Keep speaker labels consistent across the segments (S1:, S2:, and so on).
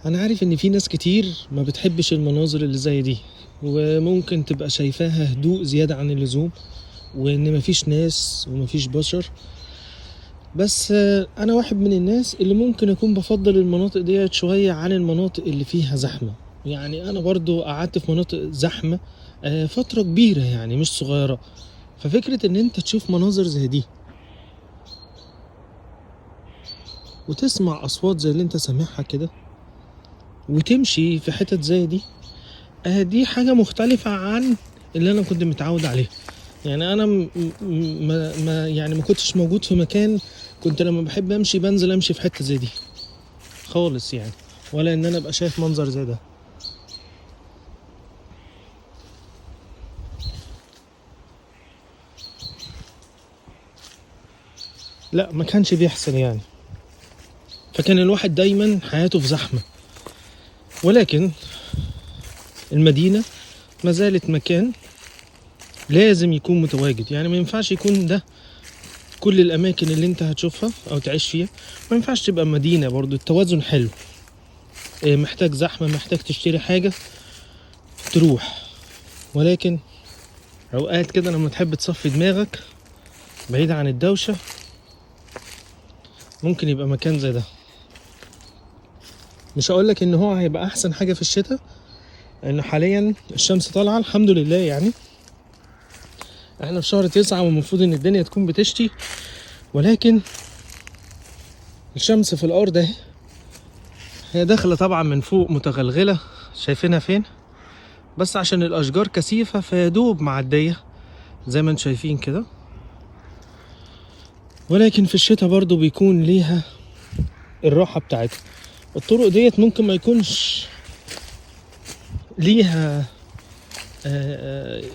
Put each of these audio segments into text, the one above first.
S1: انا عارف ان في ناس كتير ما بتحبش المناظر اللي زي دي، وممكن تبقى شايفاها هدوء زيادة عن اللزوم، وان مفيش ناس ومفيش بشر. بس انا واحد من الناس اللي ممكن اكون بفضل المناطق ديت شوية عن المناطق اللي فيها زحمة. يعني انا برضو قعدت في مناطق زحمة فترة كبيرة، يعني مش صغيرة. ففكرة ان انت تشوف مناظر زي دي وتسمع اصوات زي اللي انت سامعها كده، وتمشي في حتت زي دي، دي حاجة مختلفة عن اللي انا كنت متعود عليه. يعني انا ما كنتش موجود في مكان كنت لما بحب امشي بنزل امشي في حتة زي دي خالص، يعني ولا ان انا ابقى شايف منظر زي ده. لا، ما كانش بيحصل يعني. فكان الواحد دايما حياته في زحمة، ولكن المدينة ما زالت مكان لازم يكون متواجد. يعني ما ينفعش يكون ده كل الاماكن اللي انت هتشوفها او تعيش فيها. ما ينفعش تبقى مدينة، برضو التوازن حلو. محتاج زحمة، محتاج تشتري حاجة تروح، ولكن اوقات كده لما تحب تصفي دماغك بعيد عن الدوشة ممكن يبقى مكان زي ده. مش هقولك ان هو هيبقى احسن حاجة في الشتاء، لان حاليا الشمس طالعة الحمد لله. يعني احنا في شهر 9 والمفروض ان الدنيا تكون بتشتي، ولكن الشمس في الارض اهي، هي داخلة طبعا من فوق متغلغلة، شايفينها فين؟ بس عشان الاشجار كثيفة فيدوب معدية زي ما انتم شايفين كده. ولكن في الشتاء برضو بيكون ليها الراحة بتاعتها. الطرق ديت ممكن ما يكونش ليها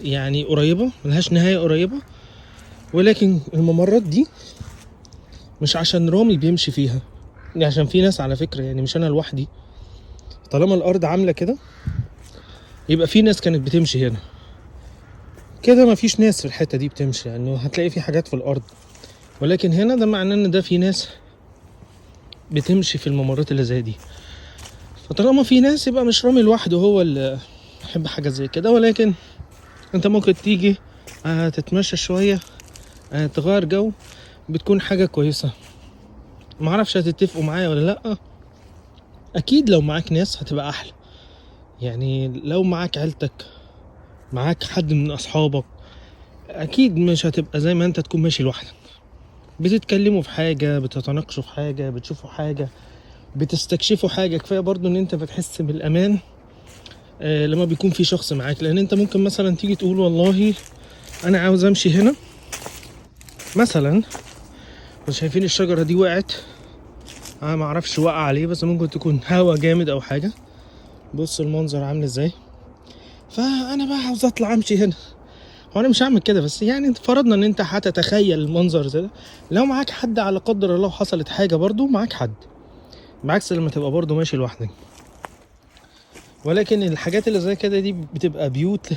S1: يعني قريبة، ملهاش نهاية قريبة، ولكن الممرات دي مش عشان رامي بيمشي فيها، يعني عشان في ناس على فكرة، يعني مش انا لوحدي. طالما الارض عاملة كده يبقى في ناس كانت بتمشي هنا كده. مفيش ناس في الحتة دي بتمشي، يعني هتلاقي في حاجات في الارض، ولكن هنا ده معناه ان ده في ناس بتمشي في الممرات اللي زي دي. فطالما في ناس يبقى مش رامي لوحده هو اللي يحب حاجة زي كده. ولكن انت ممكن تيجي تتمشى شوية، تغير جو، بتكون حاجة كويسة. معرفش هتتفقوا معايا ولا لأ. اكيد لو معاك ناس هتبقى احلى، يعني لو معاك عيلتك، معاك حد من اصحابك، اكيد مش هتبقى زي ما انت تكون ماشي لوحدك. بتتكلموا في حاجة، بتتناقشوا في حاجة، بتشوفوا حاجة، بتستكشفوا حاجة. كفاية برضو ان انت بتحس بالامان لما بيكون في شخص معاك. لان انت ممكن مثلا تيجي تقول والله انا عاوز امشي هنا مثلا، شايفين الشجرة دي وقعت، انا معرفش وقع عليه، بس ممكن تكون هوا جامد او حاجة. بص المنظر عامل ازاي. فانا بقى عاوز اطلع امشي هنا، هو انا مش هعمل كده. بس يعني انت فرضنا ان انت هتتخيل المنظر زي ده، لو معاك حد على قدر الله حصلت حاجة برضو معاك حد، بعكس لما تبقى برضو ماشي لوحدك. ولكن الحاجات اللي زي كده دي بتبقى بيوت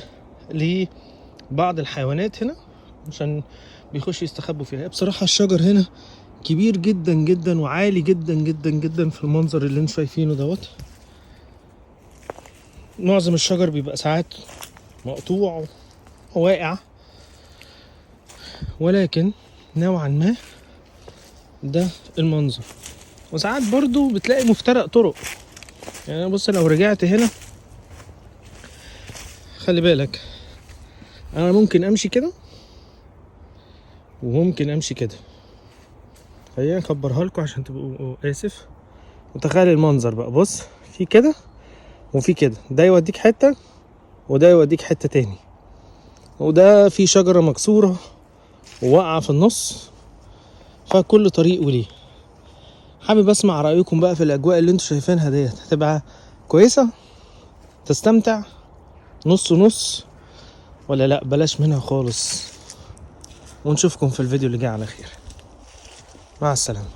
S1: لبعض الحيوانات هنا عشان بيخش يستخبوا فيها. بصراحة الشجر هنا كبير جدا جدا وعالي جدا جدا جدا في المنظر اللي انتم شايفينه دوت. معظم الشجر بيبقى ساعات مقطوع وواقع، ولكن نوعا ما ده المنظر. وساعات برضو بتلاقي مفترق طرق. يعني بص لو رجعت هنا خلي بالك، انا ممكن امشي كده وممكن امشي كده. خلينا اكبرها لكم عشان تبقوا اسف. وتخيل المنظر بقى، بص في كده وفي كده، ده يوديك حتة وده يوديك حتة تاني، وده في شجرة مكسورة وواقعة في النص. فكل طريق وليه. حابب اسمع رأيكم بقى في الاجواء اللي انتوا شايفينها ديت، هتبقى كويسة تستمتع نص نص، ولا لا بلاش منها خالص. ونشوفكم في الفيديو اللي جاي على خير. مع السلامة.